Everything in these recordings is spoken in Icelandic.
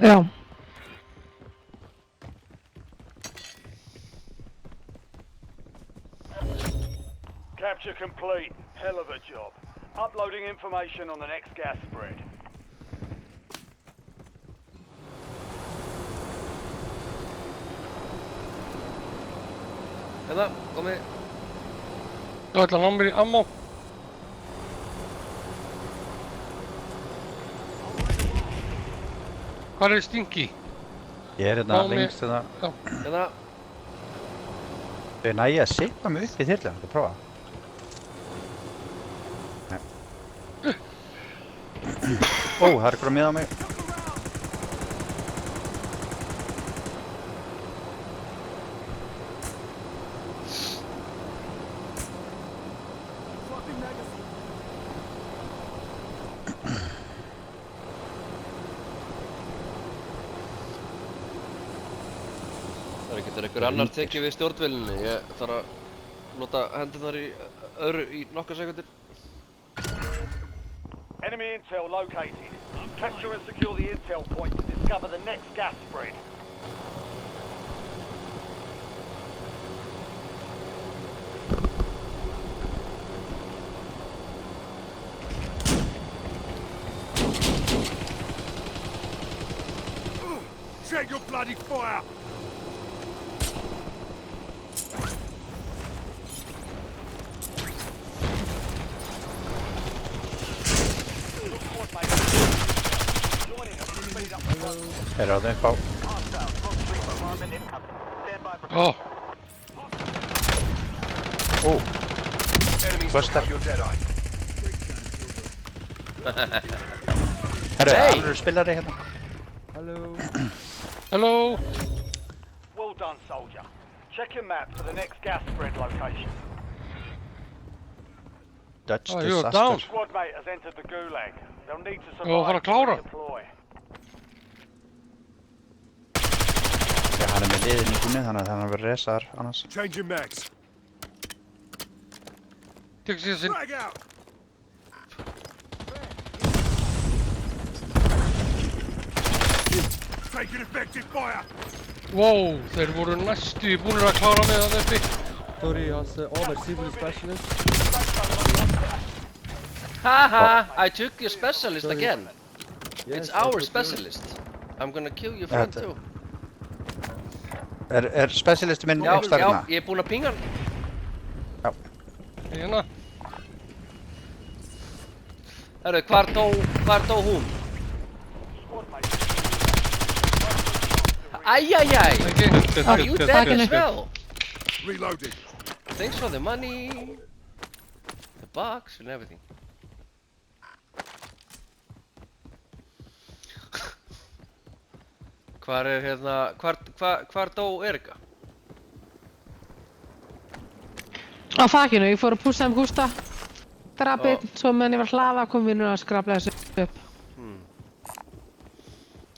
Já. Capture complete. Hell of a job. Uploading information on the next gas spread. Hérna, komið. Þú ætla að ná mér í ammo. Hvar er Stinky? Ég er hérna Ná mér- lengst hérna. Já. Hérna. Næ ég að sitja mig upp í þyrlu, þetta prófa. Nei. Ó, það er ykkur að miða á mig. Það getur einhver annar tekið við stjórnvélinni. Ég þarf að nota hendurnar í öðru í nokkar sekundir. Enemy intel located. Capture and secure the intel point to discover the next gas spread. Check your bloody fire! Er það upp á. Ó, Ó. Buster. Herru, Hey! alveg spilari hérna. hello. Well done, soldier. Check your map for the next gas spread location. Dutch Oh, you're down. disaster. Squad mate has entered the gulag. They'll need to Já, fara survive að klára. to redeploy. Já, hann er með liðin í búinu, þannig að hann verður resaðar annars. Changing mags. Tek sér sinn. Frag out! Taking effective fire! Wow, þeir voru næstu búinir að klára með það uppi. Sorry, als armor civil specialist. Haha! I took your specialist Sorry. again. Yes, It's I our took specialist. I'm gonna kill your friend Þetta- too. Er specialistu minn Já, efstar já, hérna? ég er búinn að pinga hann. Hérna. Herru, hvar dó hún? Æjæjæj! Ekki. Are you dead as well? Reloading. Thanks for the money. The box and everything. Hvar er hérna, hvar dó Erika? Á þakinu, ég fór að pússa um Gústa. Drapið, svo meðan ég var að hlaða kom vinnur að skrapla þessu upp.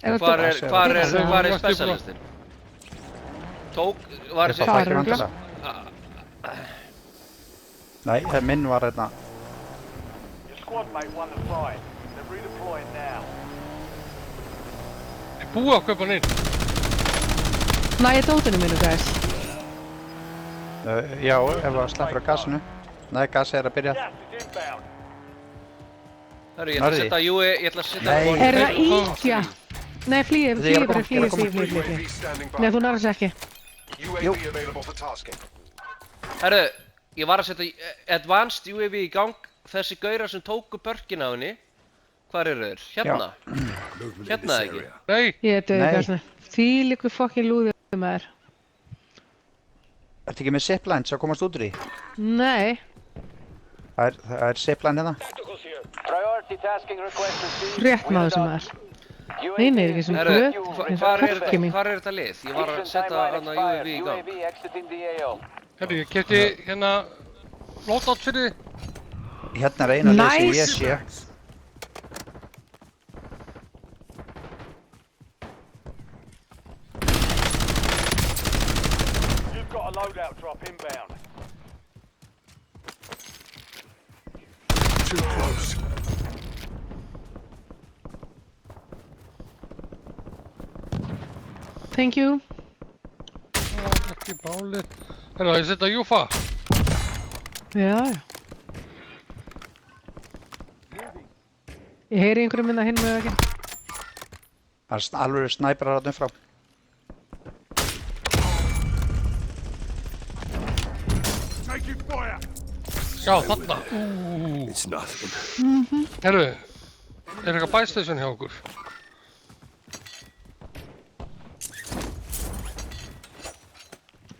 Er Hvar þetta- er Næstu specialistinn? Var Er þessi... það Hvað er fækir örugglega? vandala? Nei, minn var hérna. Your squad mate won the fight. They're redeploying now. Ég búið að kaupa hann inn. Næ, dótinu mínu, guys. Já, ef það sleppur á gasinu. Nei, gasi er að byrja. Gas is inbound. Herru, ég ætla að E, setja Júi, ég ætla að setja... Nei. Er það íkja? Nei, flýið Þið eru að bara, koma, flýið. Nei, þú nærðast ekki. Jú. Herru, ég var að setja Advanced UAV í gang. Þessi gaurar sem tóku börkin á henni. Hvar eru þeir? Hérna? Hérna eða ekki? Nei. Ég er döðið, Nei. guys. Þvílíku fokkin lúðið með þér. Ertu ekki með ziplines að komast út úr því? Nei. Það er zipline hérna. Priority tasking request received. Rétt maður sem er. Nei, nei, ekki sem Herru, blöð. hvar er þetta lið? Ég var að setja hana UAV í gang. exiting the AO. Herru, ég geti hérna loadout fyrir þið. Hérna er eina leið sem Nice. ég sé. You've got a loadout drop inbound. Too close. thank you. Ekki bálið. Herra, ég setja Júfa. Já. Ég heyri einhverjum minna hinn með ekki. Það er alveg snæperar þarna frá. Taking fire. Já, þarna. It's nothing. Herru, er eitthvað bæstation hjá okkur?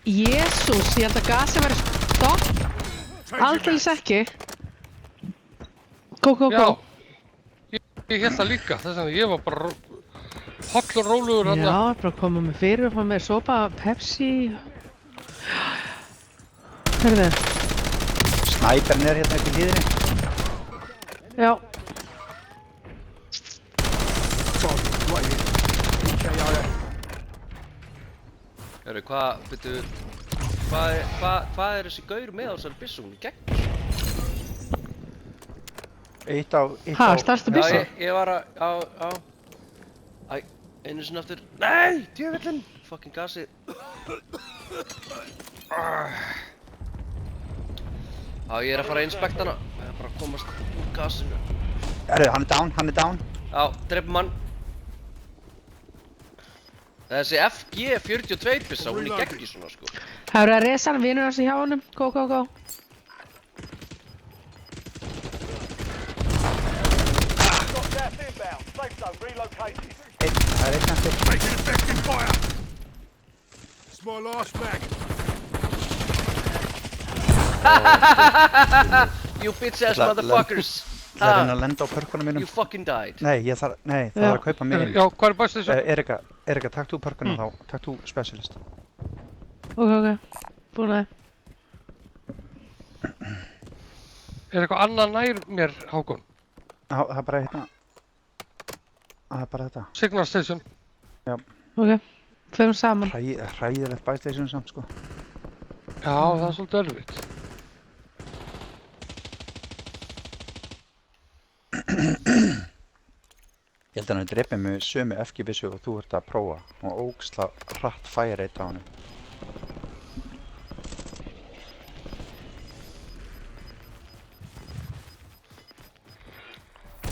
Jésús, ég held að gasi væri stopp. Aldeilis ekki. Go, go, Já. go. Ég held það líka, þess að ég var bara holl og rólegur Já, hérna. bara koma með fyrir og fá með sopa, Pepsi. Hörðu, Snæperinn er hérna upp í hlíðinni. já. Herru, hvað er þessi gaur með á þessari byssu? Hún er gegn. Eitt á... Ha, starstu byssu? Ég var að, já. Æ, einu sinni aftur. Nei, djöfullinn! Fucking gasið. Já, ég er að fara að inspekta hana. Ég er bara að komast úr gasinu. Hann er down. Já, dreipum hann. Þessi FG42 byssa, hún er gegn í svona, sko. Það eru að resa hann, vinur hans í hjá honum. Go, go, go. Got gas inbound. Safe zone relocated. Það er einn eftir. Taking effective fire. It's my last mag. You bitch ass La- motherfuckers! Það er að lenda á pörkunum mínum. You fucking died. Nei, það er að kaupa mig inn. Já, hvað er bæstation? Erika, takk þú pörkunum þá. Takk þú specialist. Ok. Búin að. Er eitthvað annað nær mér, Hákon? Það er bara hérna. Það er bara þetta. Signal station. Ok. Förum saman. Hræðilegt bæstation samt, sko. Já, það er svolítið erfitt. Ég held að hann dreipið mig sömu FG-byssu og þú ert að prófa. Og ógeðslega hratt fire rate á honum.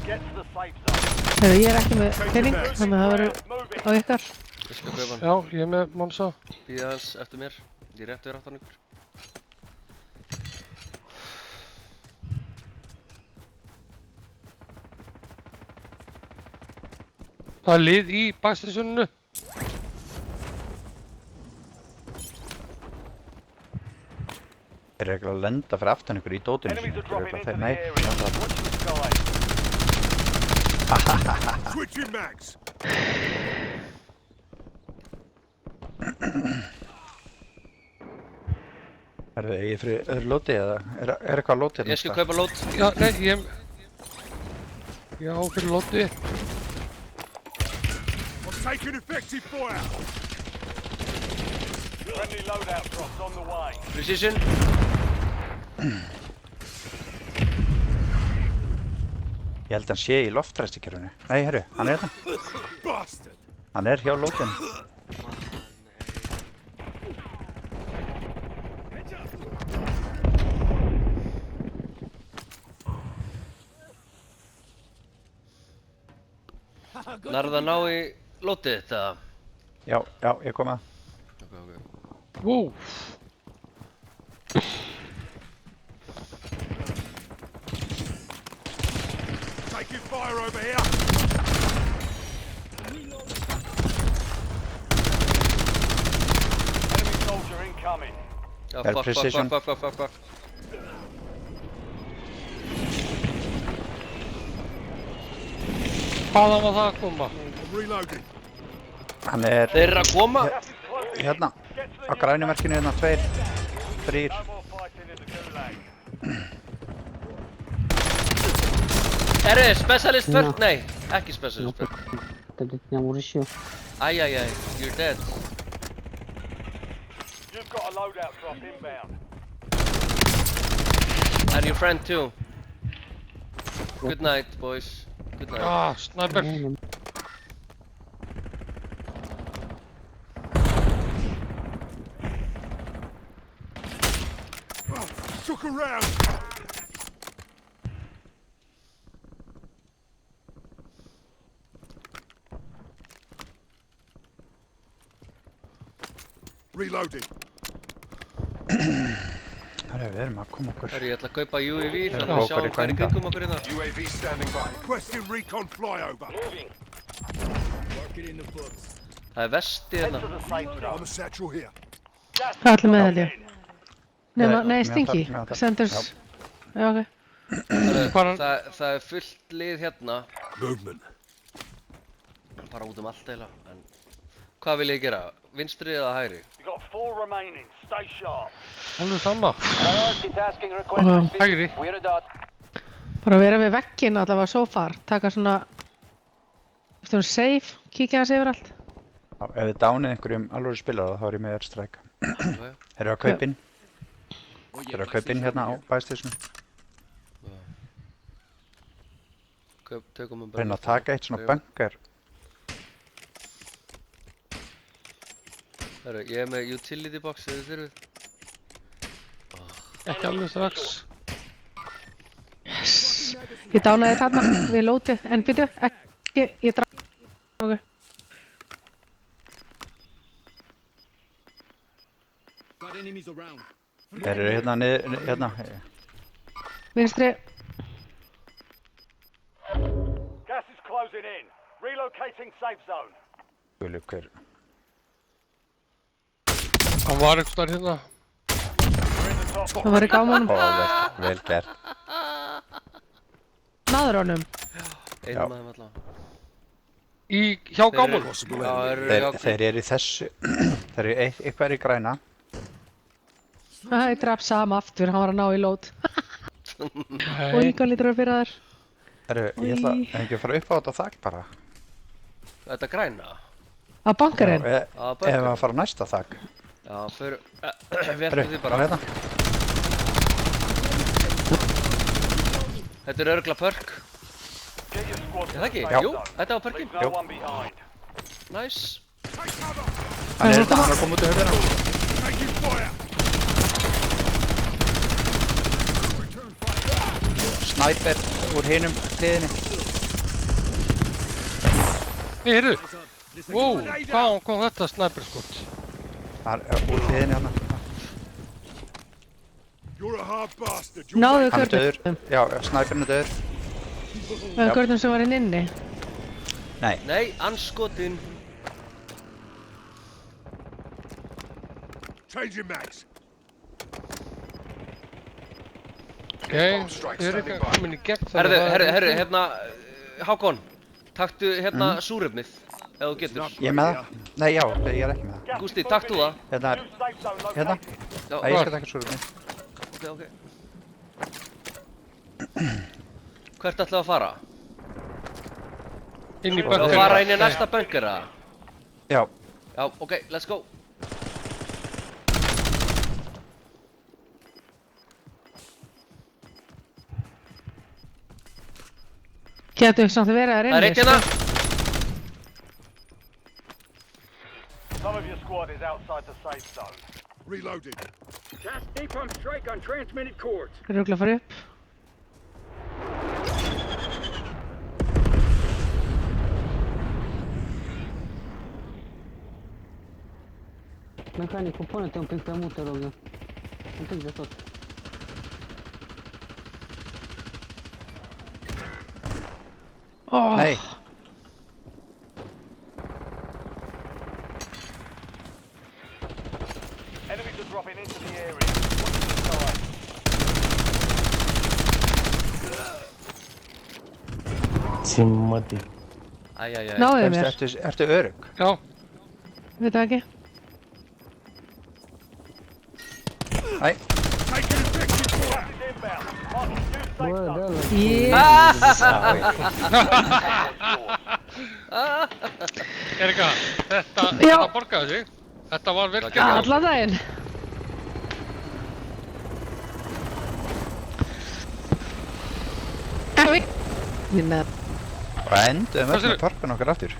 Get to the safe zone. Heyrðu, ég er ekki með pening, þannig að það verður Moving. á ykkar. Ég skal kaupa hann. Já, ég er með Monsa. Bíða hans eftir mér. Ég er rétt við aftan ykkur. Það er lið í bæstationinu. Þeir eru ekki að lenda fyrir aftan ykkur í dótinu Enemies sínu. are dropping into the Nei, area. það er Watch the sky. Switching mags. ég fyrir öðru lóti eða er eitthvað lóti hérna? Ég skal kaupa lót. Já, nei, ég... Já, fyrir Lóti. I'm taking effective fire. Friendly loadout drops on the way. Precision. Ég held að hann sé í loftræstikerfinu. Nei, herru, hann er hérna. Bastard. Hann er hjá lótinu. Nærðu að ná í lótið þetta? Já, ég kom að. Ok. Wow. Taking fire over here. Enemy soldier incoming. Já, Er fuck. precision. Hvaðan var það að koma? I'm reloading. Hann er Þeir eru að koma. Gas is closing. hérna. Get to Á the grænumerkinu hérna, 2, 3. No more fighting in the gulag. Eru þið specialist first? Nei, ekki specialist first. Dediknya vuruşuyor. Æjæjæj, you're dead. You've got a loadout drop inbound. And your friend too. Good night, boys. Good night. Ah, sniper. Look around. Reloading. Herru, við erum að koma okkur. Herru, ég ætla að kaupa UAV þannig Já. að sjá Okkur í hvað er í ganga. kringum okkur hérna. UAV standing by. Requesting recon flyover. Það er vesti hérna. On the satchel here. Það er allir með held ég. Nei, Mér Stinky. vantar- mér vantar. Senders. Já, ok. Herru, það er fullt lið hérna. Movement. Bara út allt eiginlega. En hvað vil ég gera? Vinstri eða hægri? You've got 4 remaining. Stay sharp. Alveg sama. Og Hægri. bara vera við vegginn allavega so far. Taka svona... Eftir safe. Kíkja hans yfir allt. Já, ef þið dánið einhverjum alvöru spilara þá er ég með airstrike. Þeir eru að kaupa inn. Þeir eru að kaupa inn hérna á bæstísinu. Tökum Reyna að taka eitt svona bunker. Herru, ég er með utility box ef þið þurfið. Ekki alveg strax. Yes. Ég dánaði þarna við lótið. En byrju, ekki, ég draf. Ok. Þeir eru hérna niður, hérna. Vinstri. Gas is closing in. Relocating safe zone. Guðlu hver. Hann var einhvers þar hérna. Það var í gámanum. Ó, vel gert. Náður honum. Einu maður allavega. Hjá gámunum. Possible Já, enemy. eru Þeir eru í þessu. Þeir eru eitthvað í græna. Það ég draf Sam aftur, hann var að ná í lót. Og Nei. líka lítur að fyrir þær. Herru, ég ætla ekki að fara upp á þetta þak bara. Þetta græna? Á bankarinn. Já, Á ef bunker. að fara á næsta þak. Já, við Herru, ætlum því bara bara. hérna. Þetta er örgla perk. Get your squad Er það ekki? Já. Jú, þetta var perkin. Leave no one behind. Nice. Hann er að koma út í höfðina. Taking fire. Sniper úr hinum hliðinni. Nei, heyrðu. Wow, hvaðan kom þetta snæperskot? Það er úr hliðinni hérna. You're a hard bastard. Náðu Hann er döður. görnum. Já, sniperinn er döður. Görnum sem var inn inni. Nei, Nei, anskotin. Changing mags. Ok, ég er ekki komin í gegn. Herru, hérna, Hákon. Taktu hérna súrefnið, ef þú getur. ég er með það. Nei, já, ég er ekki með það. Gústi, taktu það. Hérna er, New safe zone hérna. located. Já, Nei, ég skal taka svo úr mig. ok. Hvert ætlaðu að fara? Inn í Þú bunker. að fara inn í næsta bunker, eða? Já, Já, ok, let's go. Getur ekki samt að vera þær Það er inni. ekki hérna. Some of your squad is outside the safe zone. Reloading. Napalm strike on transmitted cords. Rugla að fara upp. Mecanico, ponete un pic pe mute, rog eu. Un pic de tot. Oh, nei. Enemies are dropping into the area. Watch the side. Æjæjæj. náðu mér. Ertu örugg? Já, Veit það ekki. Nei, Taking effective fire. Inbound. Marking new safe Bă, zone. dă-l. Erika, þetta Já. borgaði sig. Þetta var vel gert. Allan daginn. Við með og endum Hvað öll segirðu? með parkun okkar aftur.